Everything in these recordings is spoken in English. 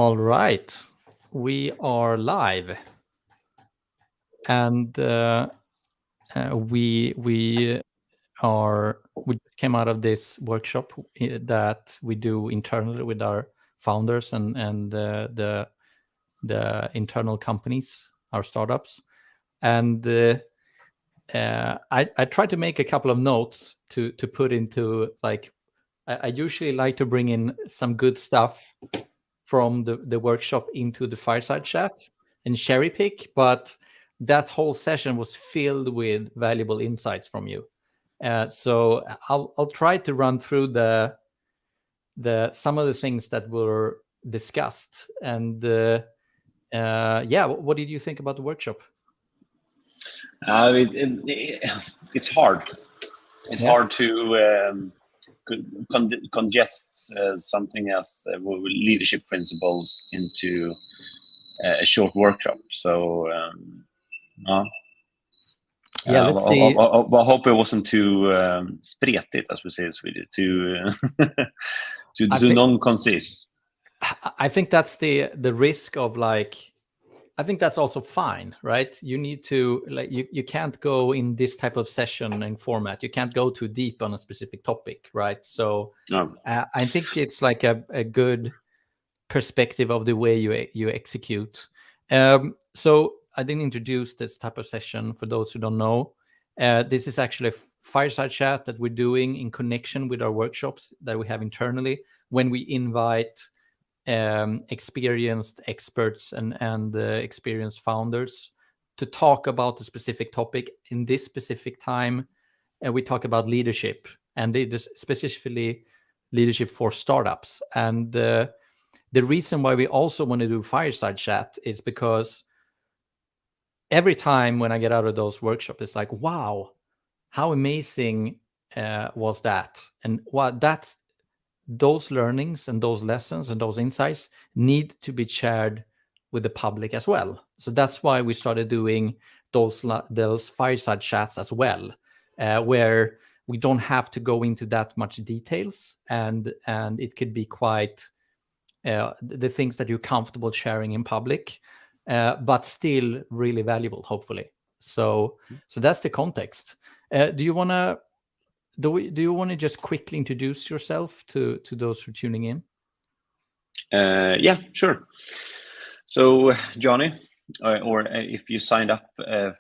All right, we are live, and we came out of this workshop that we do internally with our founders and the internal companies, our startups, and I tried to make a couple of notes to put into, like, I usually like to bring in some good stuff from the workshop into the fireside chat and cherry pick, but that whole session was filled with valuable insights from you. So I'll try to run through the some of the things that were discussed. And what did you think about the workshop? It's hard. It's hard to congest something as leadership principles into a short workshop. So let's see. I hope it wasn't too spretigt, as we say in Sweden, too non-concise. I think that's the risk of, like, I think that's also fine, right? You need to, like, you can't go in this type of session and format. You can't go too deep on a specific topic, right? So I think it's like a good perspective of the way you execute. So I didn't introduce this type of session for those who don't know. This is actually a fireside chat that we're doing in connection with our workshops that we have internally, when we invite experienced experts and experienced founders to talk about a specific topic. In this specific time, we talk about leadership, and it is specifically leadership for startups. And the reason why we also want to do fireside chat is because every time when I get out of those workshops, it's like, wow, how amazing was that? And those learnings and those lessons and those insights need to be shared with the public as well. So that's why we started doing those fireside chats as well, where we don't have to go into that much details, and it could be quite the things that you're comfortable sharing in public, but still really valuable, hopefully. So that's the context. Do you want to just quickly introduce yourself to those who are tuning in? Yeah, sure. So Johnny, or if you signed up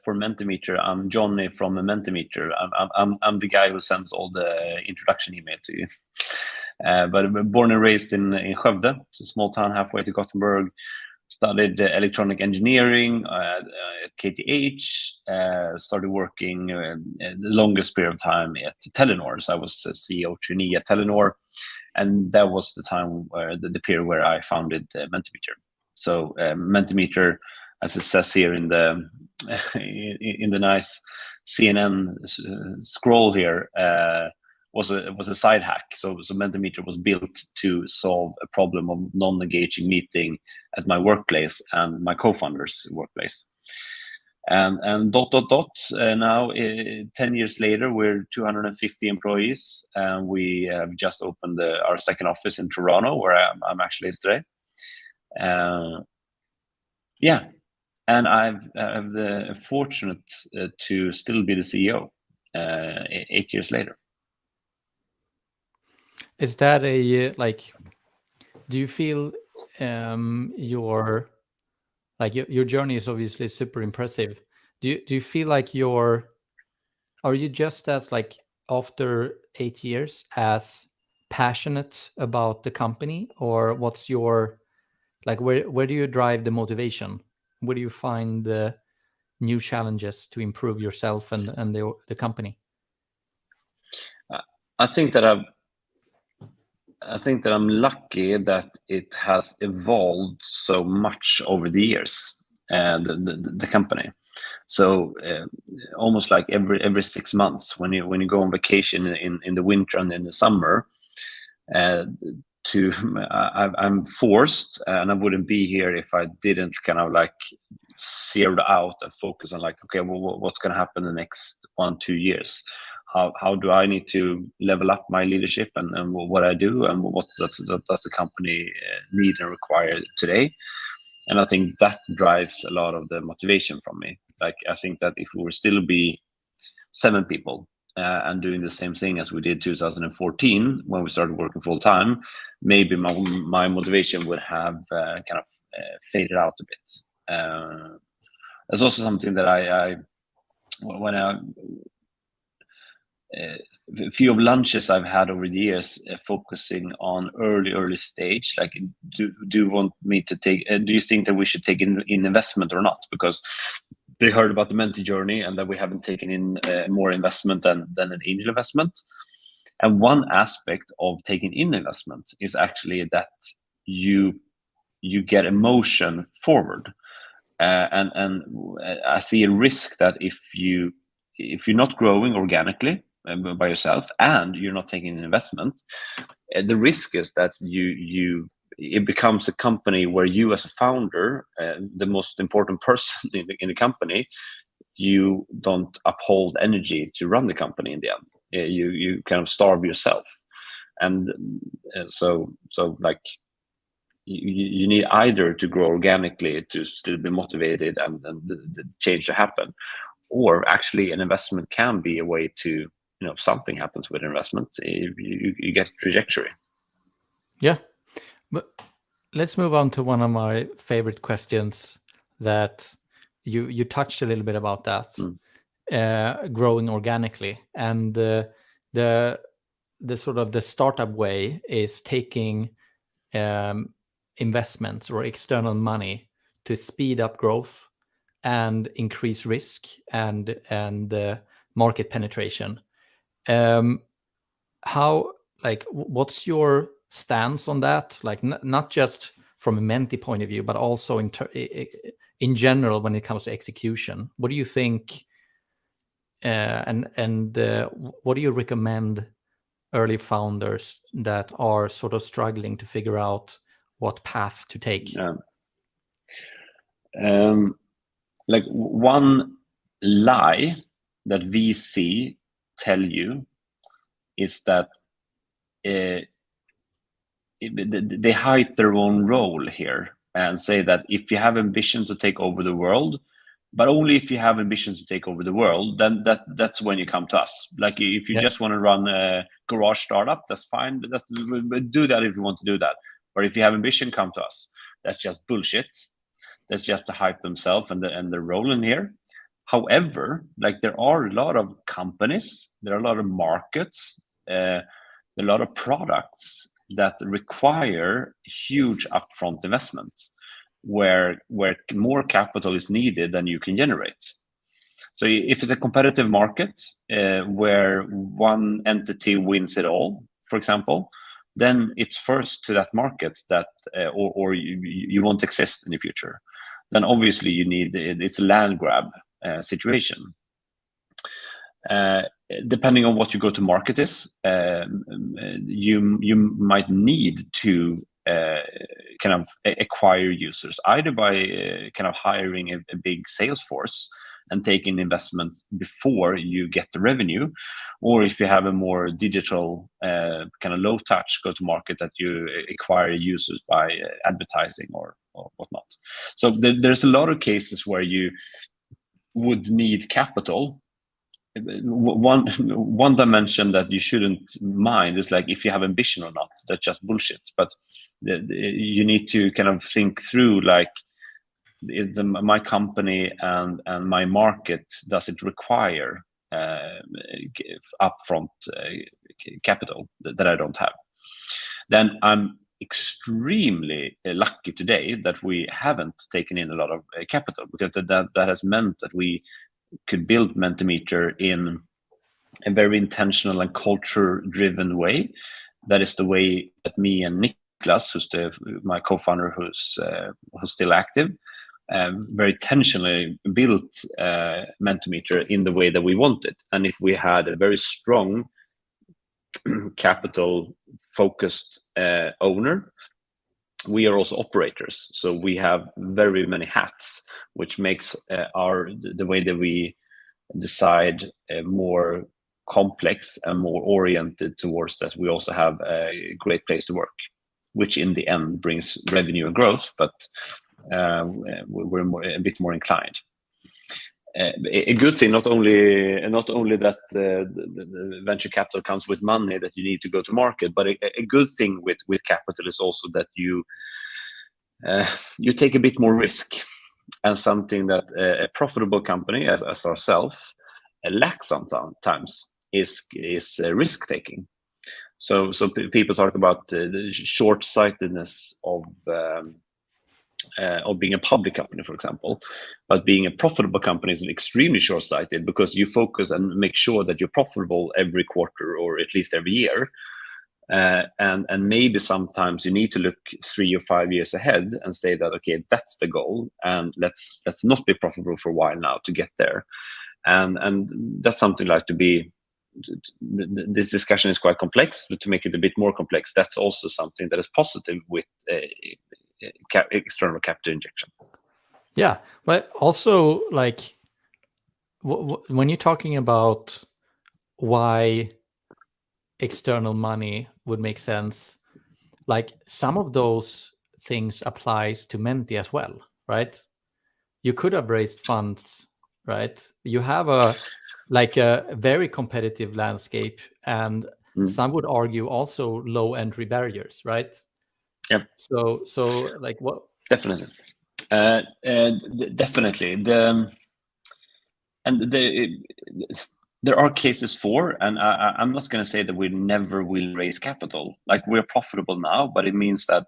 for Mentimeter, I'm Johnny from Mentimeter. I'm the guy who sends all the introduction email to you. But born and raised in Skövde, it's a small town halfway to Gothenburg. Studied electronic engineering at KTH. Started working the longest period of time at Telenor. So I was a CEO trainee at Telenor, and that was the time where the period where I founded Mentimeter. So Mentimeter, as it says here in the nice CNN scroll here, was a side hack. So Mentimeter was built to solve a problem of non-engaging meeting at my workplace and my co-founder's workplace. And now 10 years later, we're 250 employees, and we have just opened our second office in Toronto, where I'm actually today. And I'm the fortunate to still be the CEO 8 years later. Is that do you feel your journey is obviously super impressive. Do you feel like are you just as, like, after 8 years, as passionate about the company, or what's your, like, where do you drive the motivation? Where do you find the new challenges to improve yourself and the company? I think that I'm lucky that it has evolved so much over the years, the company. So almost like every 6 months, when you go on vacation in the winter and in the summer, I'm forced, and I wouldn't be here if I didn't kind of like zero out and focus on, like, okay, well, what's going to happen the next 1-2 years? how do I need to level up my leadership and what I do and what does the company need and require today. And I think that drives a lot of the motivation from me. Like, I think that if we were still be 7 people and doing the same thing as we did 2014 when we started working full time, maybe my motivation would have faded out a bit. That's also something that I when I a few of lunches I've had over the years focusing on early stage, like do you want me to take do you think that we should take in investment or not, because they heard about the Menti journey and that we haven't taken in more investment than an angel investment. And one aspect of taking in investment is actually that you get emotion forward, and I see a risk that if you're not growing organically by yourself and you're not taking an investment, the risk is that it becomes a company where you as a founder, the most important person in the company, you don't uphold energy to run the company in the end. You kind of starve yourself. And so like you need either to grow organically to still be motivated and the change to happen, or actually an investment can be a way to, something happens with investment, you get a trajectory. Yeah, but let's move on to one of my favorite questions that you touched a little bit about that, growing organically, and the sort of the startup way is taking investments or external money to speed up growth and increase risk and market penetration. How, like, what's your stance on that? Like, not just from a Menti point of view, but also in general when it comes to execution. What do you think? And what do you recommend early founders that are sort of struggling to figure out what path to take? Like, one lie that VC tell you is that they hide their own role here and say that if you have ambition to take over the world, but only if you have ambition to take over the world, then that's when you come to us. Like, if you just want to run a garage startup, that's fine. Do that if you want to do that. But if you have ambition, come to us. That's just bullshit. That's just to hype themselves and the role in here. However, like, there are a lot of companies, there are a lot of markets, a lot of products that require huge upfront investments, where more capital is needed than you can generate. So if it's a competitive market where one entity wins it all, for example, then it's first to that market that or you won't exist in the future. Then obviously it's a land grab situation. Depending on what you go to market is, you might need to kind of acquire users either by kind of hiring a big sales force and taking investment before you get the revenue, or if you have a more digital kind of low touch go to market, that you acquire users by advertising or whatnot. So there's a lot of cases where you would need capital. One dimension that you shouldn't mind is, like, if you have ambition or not. That's just bullshit. But you need to kind of think through, like, is my company and my market, does it require upfront capital that I don't have? Then I'm extremely lucky today that we haven't taken in a lot of capital, because that has meant that we could build Mentimeter in a very intentional and culture-driven way. That is the way that me and Niklas, who's my co-founder, who's still active, very intentionally built Mentimeter in the way that we wanted. And if we had a very strong capital-focused owner, we are also operators, so we have very many hats, which makes the way that we decide more complex and more oriented towards that we also have a great place to work, which in the end brings revenue and growth, but we're a bit more inclined. A good thing, not only that the venture capital comes with money that you need to go to market, but a good thing with capital is also that you take a bit more risk, and something that a profitable company as ourselves lacks sometimes is risk taking. So people talk about the short-sightedness of being a public company, for example, but being a profitable company is extremely short-sighted, because you focus and make sure that you're profitable every quarter or at least every year. And maybe sometimes you need to look 3 or 5 years ahead and say that, okay, that's the goal, and let's not be profitable for a while now to get there. And that's something like to be. This discussion is quite complex. But to make it a bit more complex, that's also something that is positive with external capital injection. Yeah, but also like when you're talking about why external money would make sense, like some of those things applies to Menti as well, right? You could have raised funds, right? You have a very competitive landscape, and some would argue also low entry barriers, right? Yep. So like what? Definitely. Definitely. There are cases for, and I'm not going to say that we never will raise capital. Like, we're profitable now, but it means that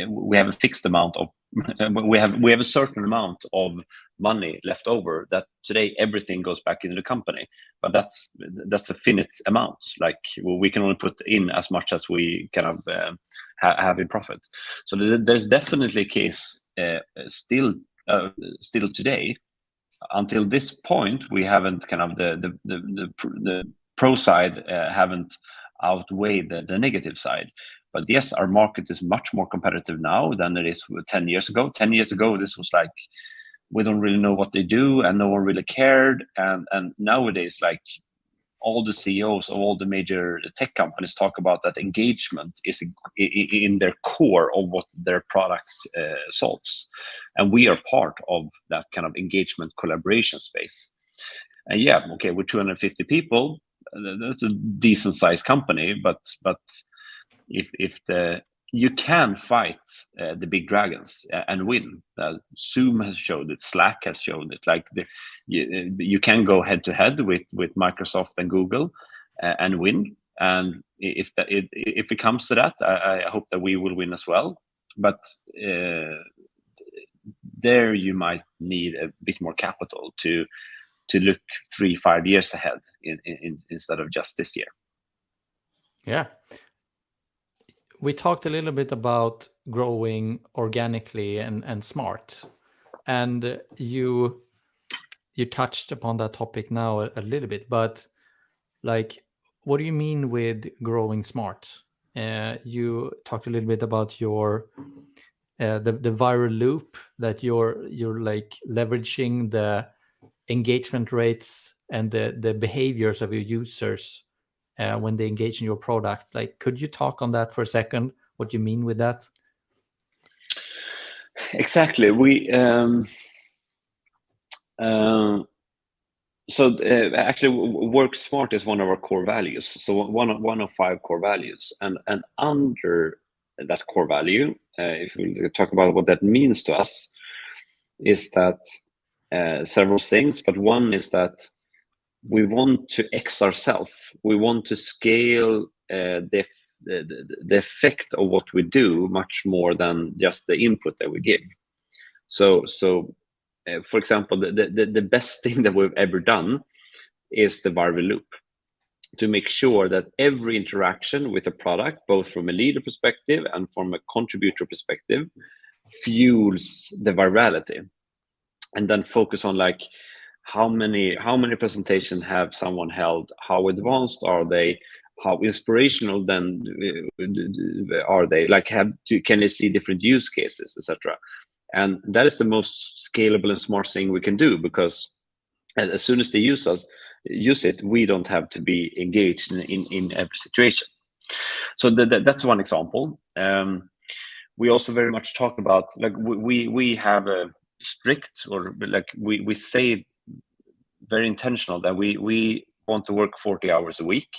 we have a fixed amount of we have a certain amount of money left over, that today everything goes back into the company, but that's a finite amount. Like, we can only put in as much as we kind of have in profit. So there's definitely a case still today. Until this point, we haven't kind of the pro side haven't outweighed the negative side. But yes, our market is much more competitive now than it is 10 years ago. 10 years ago, this was like, we don't really know what they do, and no one really cared. And nowadays, like, all the CEOs of all the major tech companies talk about that engagement is in their core of what their product solves. And we are part of that kind of engagement collaboration space. And yeah, okay, with 250 people, that's a decent sized company, but if you can fight the big dragons and win. Zoom has showed it. Slack has showed it. Like, you can go head to head with Microsoft and Google and win. And if it comes to that, I hope that we will win as well. But there you might need a bit more capital to look 3-5 years ahead instead of just this year. Yeah. We talked a little bit about growing organically and smart, and you touched upon that topic now a little bit, but like, what do you mean with growing smart? You talked a little bit about your the viral loop, that you're like leveraging the engagement rates and the behaviors of your users when they engage in your product. Like, could you talk on that for a second? What you mean with that? Exactly. Actually, work smart is one of our core values. So one of 5 core values, and under that core value, if we talk about what that means to us, is that several things. But one is that we want to X ourselves. We want to scale the effect of what we do much more than just the input that we give. So for example, the best thing that we've ever done is the viral loop, to make sure that every interaction with a product, both from a leader perspective and from a contributor perspective, fuels the virality. And then focus on, like, how many presentations have someone held, how advanced are they, how inspirational then are they, like, can they see different use cases, etc. And that is the most scalable and smart thing we can do, because as soon as they use us, use it, we don't have to be engaged in every situation. So that's one example. We also very much talk about, like, we have a strict, or like we say very intentional that we want to work 40 hours a week.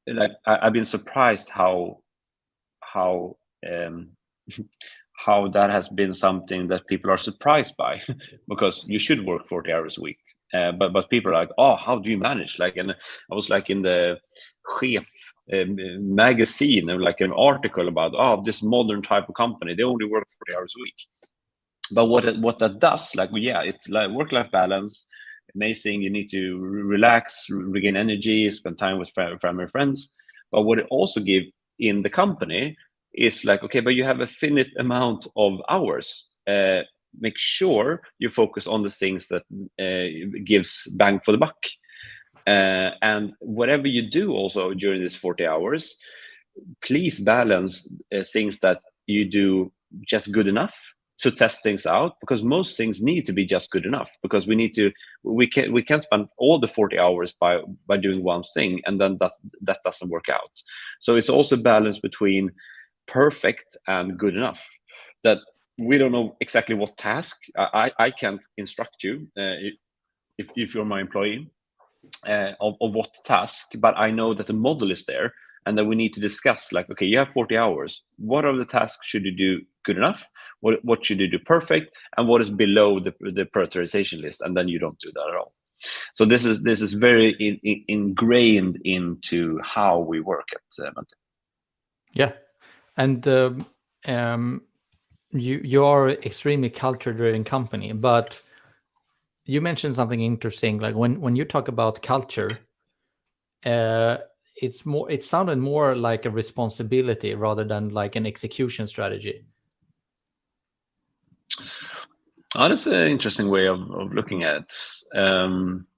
Like I've been surprised how how that has been something that people are surprised by, because you should work 40 hours a week. But people are like, oh, how do you manage? Like, and I was like in the Chef magazine, like an article about, oh, this modern type of company, they only work 40 hours a week. But what that does, like, yeah, it's like work-life balance, amazing. You need to relax, regain energy, spend time with family, friends. But what it also gives in the company is like, okay, but you have a finite amount of hours. Make sure you focus on the things that gives bang for the buck. And whatever you do also during these 40 hours, please balance things that you do just good enough to test things out, because most things need to be just good enough, because we can't spend all the 40 hours by doing one thing, and then that doesn't work out. So it's also balance between perfect and good enough. That we don't know exactly what task. I can't instruct you if you're my employee of what task, but I know that the model is there, and that we need to discuss, like, okay, you have 40 hours. What are the tasks should you do good enough? What should you do perfect? And what is below the prioritization list? And then you don't do that at all. So this is very ingrained into how we work at Mentimeter. Yeah, and you are extremely culture-driven company, but you mentioned something interesting. Like when you talk about culture, it sounded more like a responsibility rather than like an execution strategy. Oh, that's an interesting way of looking at it.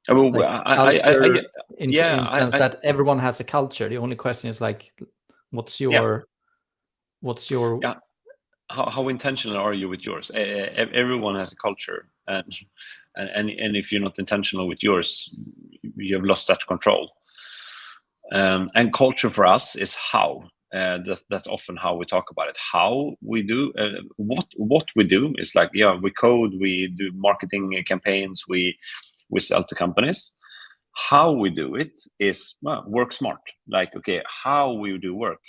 Like culture in Yeah, sense that everyone has a culture. The only question is like, what's your yeah. How intentional are you with yours? Everyone has a culture, and if you're not intentional with yours, you have lost that control. And culture for us is how. That's often how we talk about it. How we do what we do is like, yeah, we code, we do marketing campaigns, we sell to companies. How we do it is, well, work smart. Like, okay, how we do work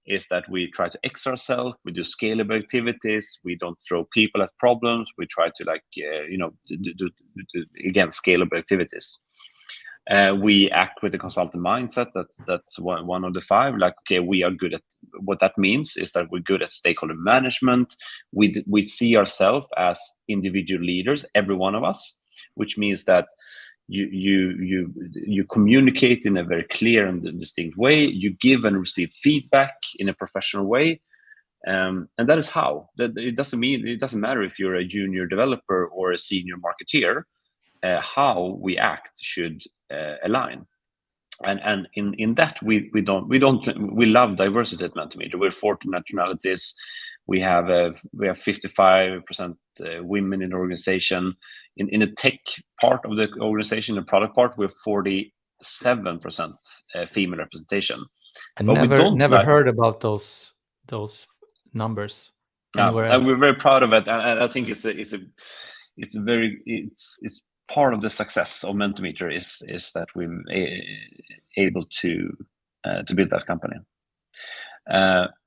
is that we try to X ourselves, we do scalable activities, we don't throw people at problems, we try to do again scalable activities. We act with a consultant mindset. That's one of the five. Like, okay, we are good at, what that means is that we're good at stakeholder management. We see ourselves as individual leaders, every one of us, which means that you communicate in a very clear and distinct way. You give and receive feedback in a professional way, and that is how. That it doesn't matter if you're a junior developer or a senior marketeer. How we act should align, and in that we love diversity at Mentimeter. We're 40 nationalities. We have 55% women in the organization. In the tech part of the organization, the product part, we're 47% female representation. I never heard about those numbers anywhere else. And we're very proud of it, and I think it's part of the success of Mentimeter is that we're able to build that company.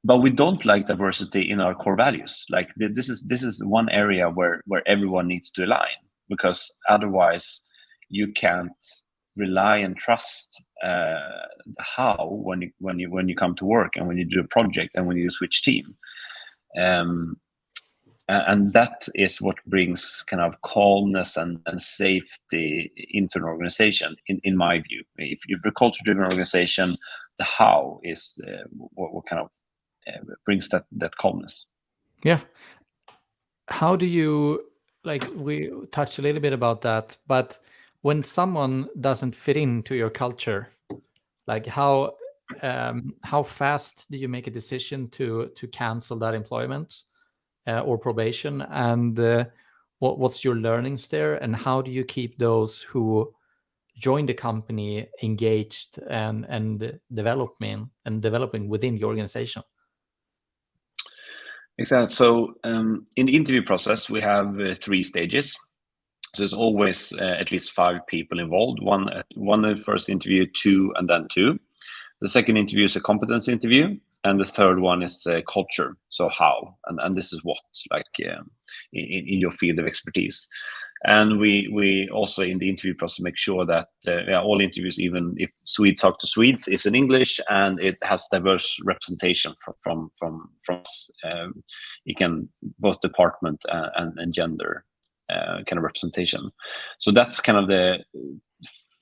But we don't like diversity in our core values. Like this is one area where everyone needs to align, because otherwise you can't rely and trust how when you come to work, and when you do a project, and when you switch team. And that is what brings kind of calmness and safety into an organization, in my view. If you're a culture-driven organization, the how is what kind of brings that calmness. Yeah. How do you, like, we touched a little bit about that, but when someone doesn't fit into your culture, like how fast do you make a decision to cancel that employment or probation, and what's your learnings there, and how do you keep those who join the company engaged and developing within the organization? Exactly. So in the interview process, we have 3 stages. So there's always at least 5 people involved. One at the first interview, 2, and then 2. The second interview is a competence interview, and the third one is culture. So how, and this is what, like in your field of expertise. And we also in the interview process make sure that all interviews, even if Swedes talk to Swedes, is in English, and it has diverse representation from us. It can both department and gender kind of representation. So that's kind of the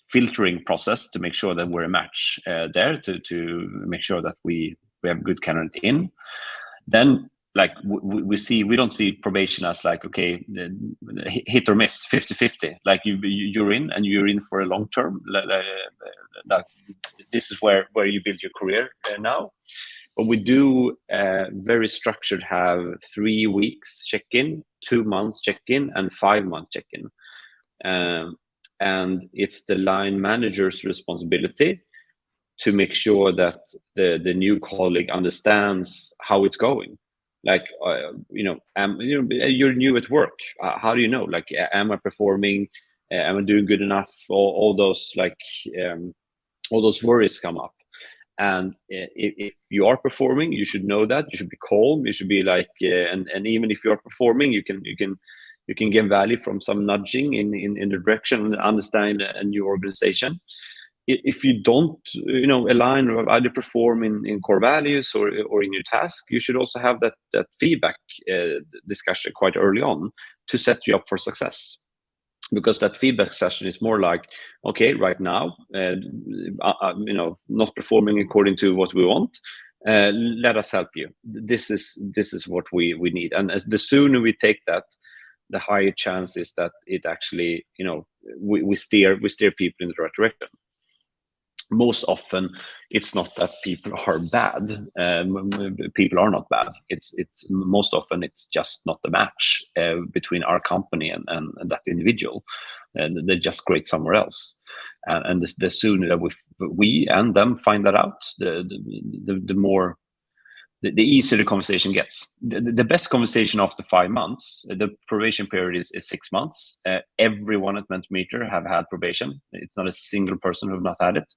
filtering process to make sure that we're a match there, to make sure that we have a good candidate in. Then like we don't see probation as like, okay, hit or miss, 50-50. Like you're in, and you're in for a long term. Like this is where you build your career now. But we do very structured, have 3 weeks check-in, 2 months check-in, and 5 months check-in. And it's the line manager's responsibility to make sure that the new colleague understands how it's going. Like you're new at work. How do you know? Like, am I performing? Am I doing good enough? All those all those worries come up. And if you are performing, you should know that. You should be calm. You should be like, and even if you are performing, you can get value from some nudging in the direction and understand a new organization. If you don't, align or either perform in core values or in your task, you should also have that feedback discussion quite early on to set you up for success. Because that feedback session is more like, okay, right now, not performing according to what we want. Let us help you. This is what we need, and the sooner we take that, the higher chance is that it actually, we steer people in the right direction. Most often, it's not that people are bad. People are not bad. It's most often it's just not a match between our company and that individual, and they're just great somewhere else. And the sooner that we and them find that out, the more. The easier the conversation gets. The best conversation after 5 months, the probation period is 6 months. Everyone at Mentimeter have had probation. It's not a single person who have not had it.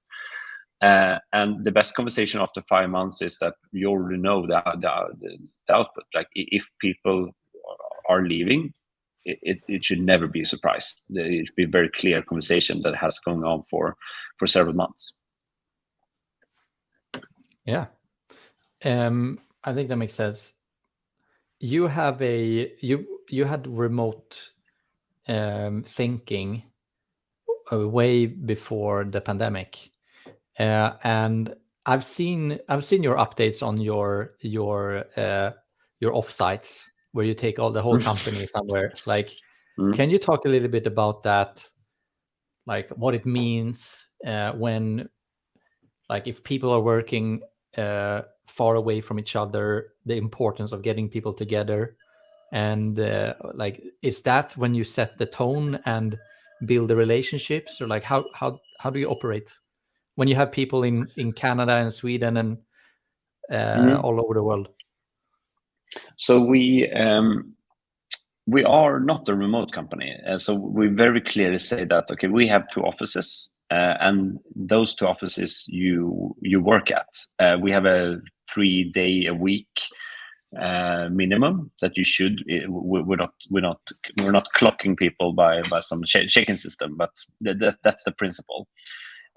And the best conversation after 5 months is that you already know the output. Like if people are leaving, it should never be a surprise. It should be a very clear conversation that has gone on for several months. Yeah. I think that makes sense. You have you had remote thinking way before the pandemic, and I've seen your updates on your offsites where you take the whole company somewhere. Like, can you talk a little bit about that? Like what it means when, like, if people are working far away from each other, the importance of getting people together, and like, is that when you set the tone and build the relationships, or like how do you operate when you have people in Canada and Sweden and all over the world? So we are not a remote company, so we very clearly say that, okay, we have 2 offices. And those 2 offices you work at. We have a 3-day a week minimum that you should. We're not clocking people by some check-in system, but that's the principle.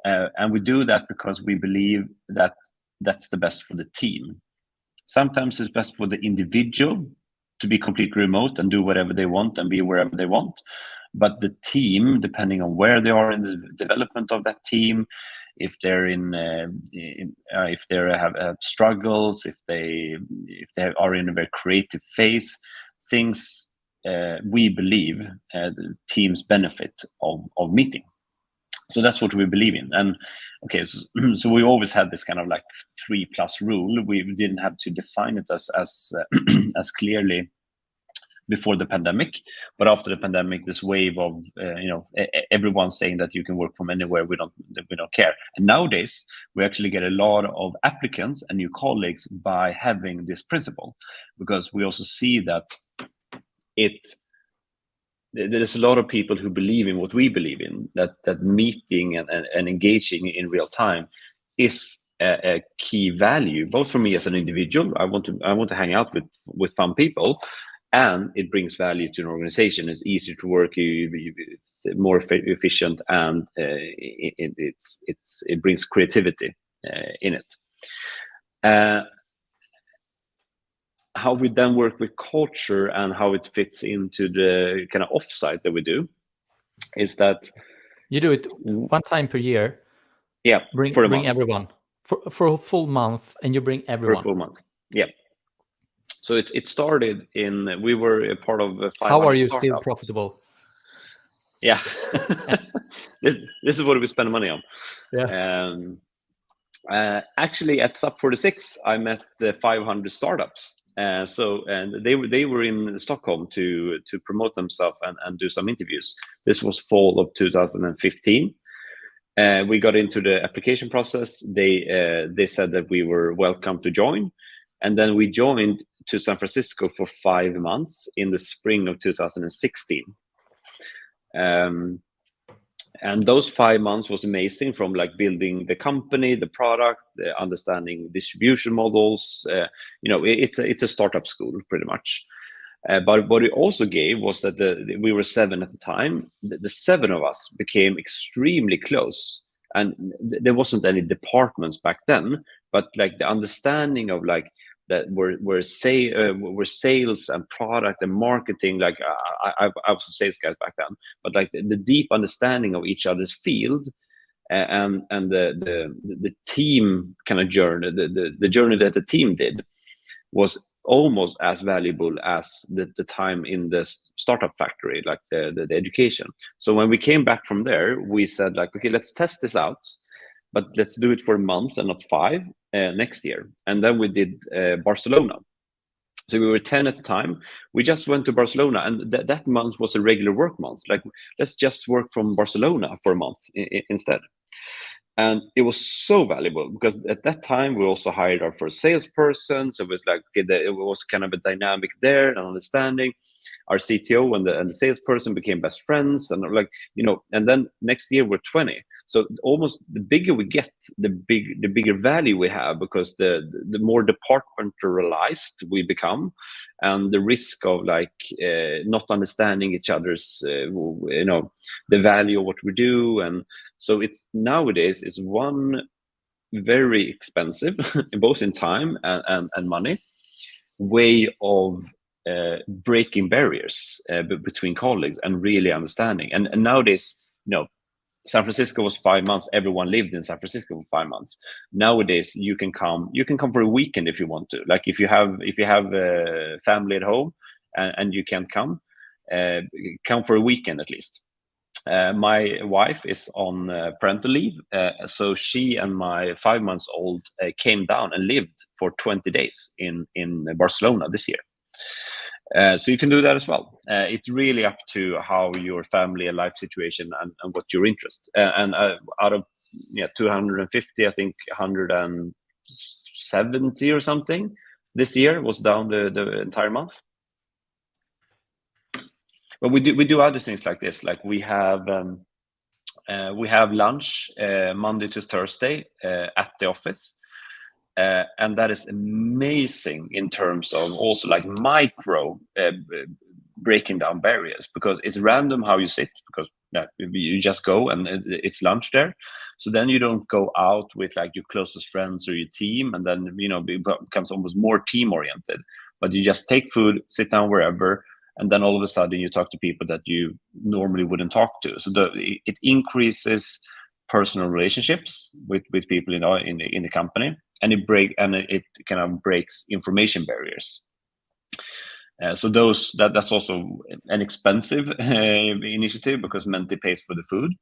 And we do that because we believe that that's the best for the team. Sometimes it's best for the individual to be completely remote and do whatever they want and be wherever they want. But the team, depending on where they are in the development of that team, if they're if they have struggles, if they are in a very creative phase, things we believe the teams benefit of meeting. So that's what we believe in. And okay, so we always had this kind of like 3+ rule. We didn't have to define it as as clearly before the pandemic. But after the pandemic, this wave of everyone saying that you can work from anywhere, we don't care. And nowadays we actually get a lot of applicants and new colleagues by having this principle, because we also see that there's a lot of people who believe in what we believe in, that meeting and engaging in real time is a key value, both for me as an individual. I want to hang out with fun people, and it brings value to an organization. It's easier to work, it's more efficient, and it brings creativity in it. How we then work with culture and how it fits into the kind of offsite that we do is that you do it one time per year. Yeah, bring everyone for a full month, and you bring everyone for a full month. Yeah. So it started in, we were a part of 500 How are you startups. still profitable? Yeah. this is what we spend money on. Yeah. Actually, at Sub 46, I met 500 startups. And they were in Stockholm to promote themselves and do some interviews. This was fall of 2015. We got into the application process. They said that we were welcome to join, and then we joined to San Francisco for 5 months in the spring of 2016. And those 5 months was amazing, from like building the company, the product, understanding distribution models. It's a startup school pretty much. But what it also gave was that we were 7 at the time. The 7 of us became extremely close, and there wasn't any departments back then. But like the understanding of like that were sales and product and marketing. Like I was a sales guy back then, but like the deep understanding of each other's field, and the team kind of journey, the journey that the team did was almost as valuable as the time in the startup factory, like the education. So when we came back from there, we said like, okay, let's test this out, but let's do it for a month and not 5 next year. And then we did Barcelona. So we were 10 at the time. We just went to Barcelona, and that month was a regular work month. Like, let's just work from Barcelona for a month instead. And it was so valuable, because at that time we also hired our first salesperson. So it was like, okay, it was kind of a dynamic there and understanding. Our CTO and the salesperson became best friends, and like, and then next year we're 20. So almost the bigger we get, the bigger value we have, because the more departmentalized we become, and the risk of like not understanding each other's, the value of what we do. And so nowadays it's one very expensive, both in time and money, way of breaking barriers between colleagues and really understanding. And nowadays, San Francisco was 5 months. Everyone lived in San Francisco for 5 months. Nowadays, you can come for a weekend if you want to. Like if you have a family at home and you can't come for a weekend at least. My wife is on parental leave, so she and my 5-month-old came down and lived for 20 days in Barcelona this year. So you can do that as well. It's really up to how your family and life situation and what your interest. And out of 250, I think 170 or something this year was down the entire month. But we do other things like this. Like we have lunch Monday to Thursday at the office. And that is amazing in terms of also like micro breaking down barriers, because it's random how you sit, because you just go and it's lunch there. So then you don't go out with like your closest friends or your team, and then it becomes almost more team oriented. But you just take food, sit down wherever, and then all of a sudden you talk to people that you normally wouldn't talk to. So it increases personal relationships with people in the company, and it kind of breaks information barriers. So that's also an expensive initiative, because Menti pays for the food,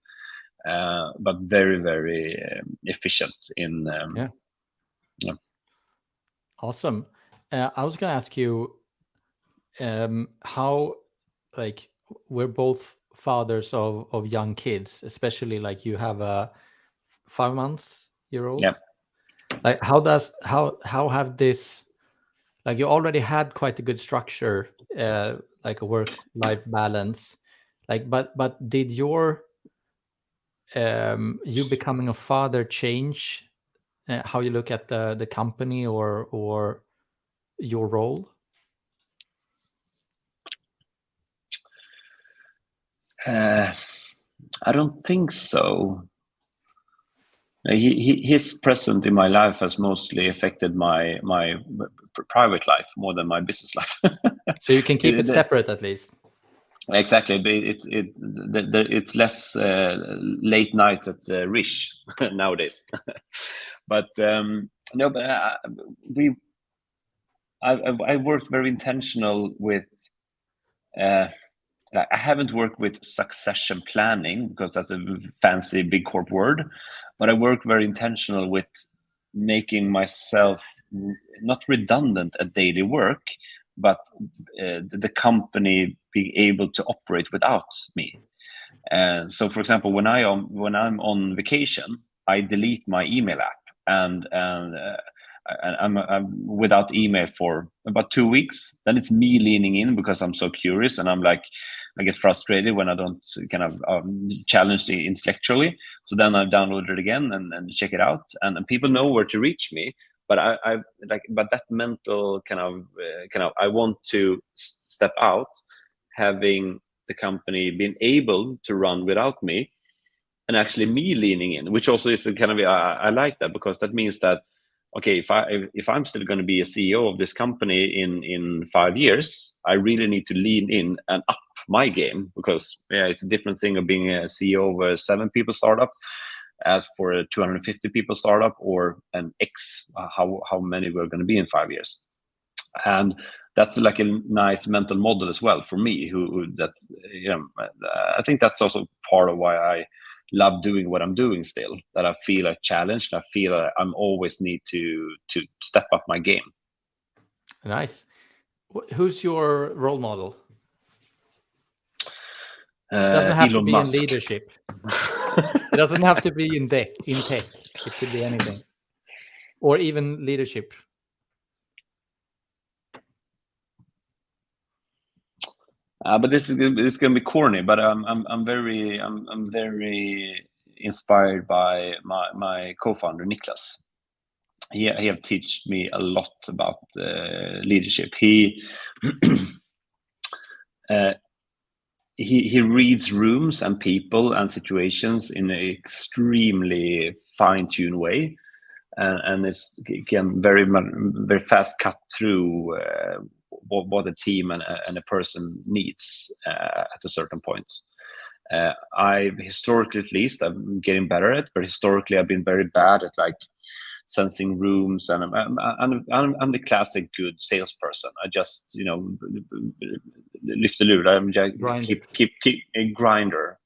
but very, very efficient in. Awesome. I was going to ask you, how, like, we're both fathers of young kids, especially like you have a 5-month-old. Yeah. Like, how have this, like, you already had quite a good structure, like a work-life balance, like, but did your you becoming a father change how you look at the company or your role? I don't think so. His presence in my life has mostly affected my private life more than my business life. So you can keep it separate at least. Exactly, but it's less late nights at Rish nowadays. But no, but I worked very intentional with. I haven't worked with succession planning because that's a fancy big corp word, but I work very intentional with making myself not redundant at daily work, but the company being able to operate without me. And so, for example, when I'm on vacation, I delete my email app, and I'm without email for about 2 weeks. Then it's me leaning in because I'm so curious, and I'm like, I get frustrated when I don't kind of challenge the intellectually. So then I download it again and check it out, and people know where to reach me. But I like, but that mental kind of I want to step out, having the company been able to run without me, and actually me leaning in, which also is a kind of I like that, because that means that, okay, if I'm still going to be a CEO of this company in 5 years, I really need to lean in and up my game, because it's a different thing of being a CEO of a 7 people startup as for a 250 people startup, or an X, how many we're going to be in 5 years. And that's like a nice mental model as well for me, who that, I think that's also part of why I love doing what I'm doing still, that I feel like challenged. I feel like I'm always need to step up my game. Nice. Who's your role model? It doesn't have to Elon be Musk. in leadership. It doesn't have to be in tech. It could be anything, or even leadership. But this is going to be corny, but I'm very inspired by my co-founder Niklas. He have taught me a lot about leadership. He reads rooms and people and situations in an extremely fine-tuned way, and can very fast cut through what a team and a person needs at a certain point. I've historically, at least, I'm getting better at it, but historically I've been very bad at like sensing rooms, and I'm the classic good salesperson. I just lift the lure. I'm just keep a grinder,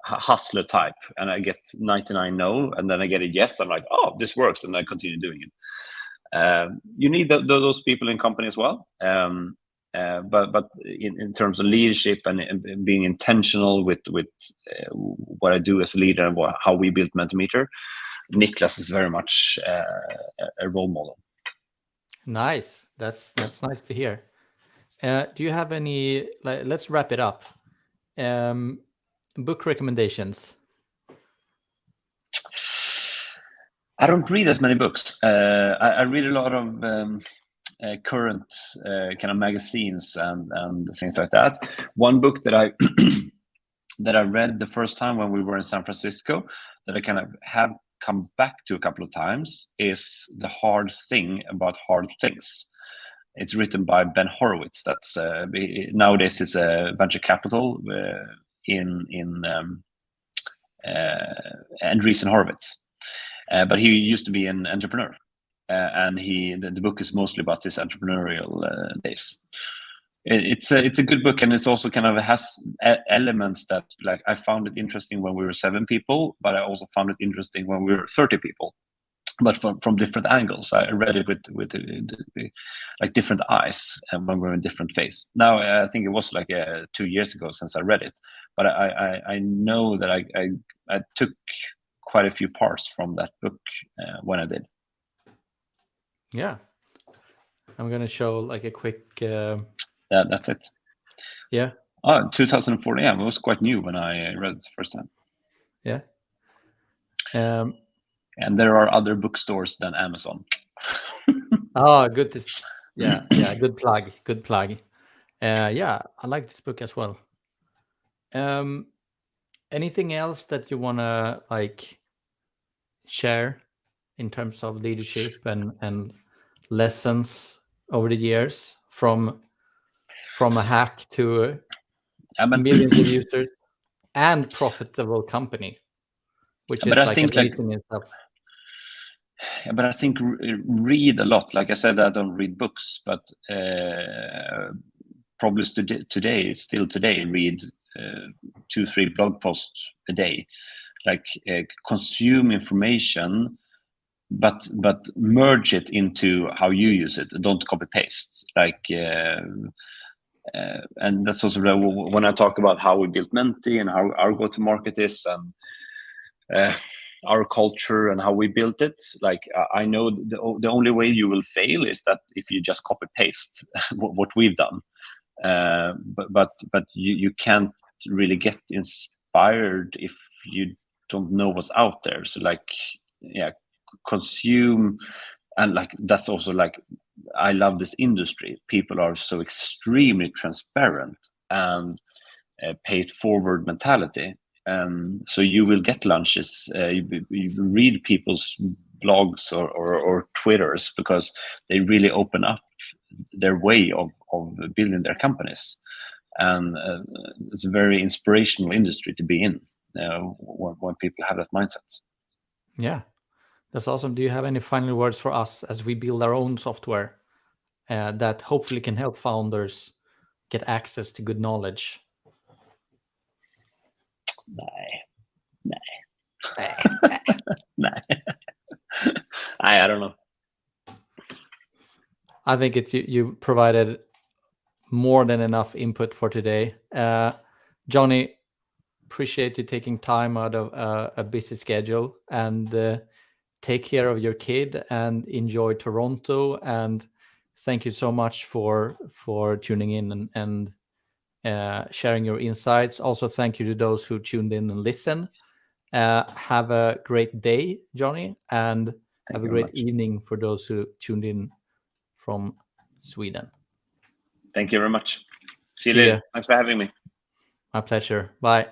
hustler type, and I get 99 no, and then I get a yes. I'm like, oh, this works, and I continue doing it. You need those people in company as well. But in terms of leadership and being intentional with what I do as a leader and how we built Mentimeter, Niklas is very much a role model. Nice. That's nice to hear. Do you have any, like, let's wrap it up. Book recommendations? I don't read as many books. I read a lot of current kind of magazines and things like that. One book that I that I read the first time when we were in San Francisco, that I kind of have come back to a couple of times, is The Hard Thing About Hard Things. It's written by Ben Horowitz. That's nowadays is a venture capital in Andreessen Horowitz, but he used to be an entrepreneur, and the book is mostly about his entrepreneurial days. It's a good book, and it's also kind of has elements that, like, I found it interesting when we were 7 people, but I also found it interesting when we were 30 people. but from different angles. I read it with like different eyes, and when we're in different phase. Now I think it was like 2 years ago since I read it, but I know that I took quite a few parts from that book when I did. Yeah, I'm gonna show like a quick. Yeah, that's it. Yeah. 2014. Yeah, it was quite new when I read it the first time. Yeah. And there are other bookstores than Amazon. Good. Yeah. Good plug. Good plug. Yeah, I like this book as well. Anything else that you wanna like share in terms of leadership and lessons over the years from a hack to millions of users and profitable company, which is like amazing in itself. Yeah, but I think read a lot. Like I said, I don't read books, but probably still today, read 2-3 blog posts a day. Like consume information, but merge it into how you use it. Don't copy paste. Like and that's also when I talk about how we built Menti and how our go to market is, and our culture and how we built it. Like I know the only way you will fail is that if you just copy paste what we've done. But you can't really get inspired if you don't know what's out there. So like, yeah, consume, and like that's also like I love this industry. People are so extremely transparent and pay it forward mentality. So you will get lunches. You read people's blogs or Twitters because they really open up their way of building their companies, and it's a very inspirational industry to be in when people have that mindset. Yeah, that's awesome. Do you have any final words for us as we build our own software that hopefully can help founders get access to good knowledge? I don't know. I think you provided more than enough input for today. Johnny, appreciate you taking time out of a busy schedule, and take care of your kid and enjoy Toronto. And thank you so much for tuning in and sharing your insights. Also, thank you to those who tuned in and listen. Have a great day, Johnny, and have a great evening for those who tuned in from Sweden. Thank you very much. See you later. Thanks for having me. My pleasure. Bye.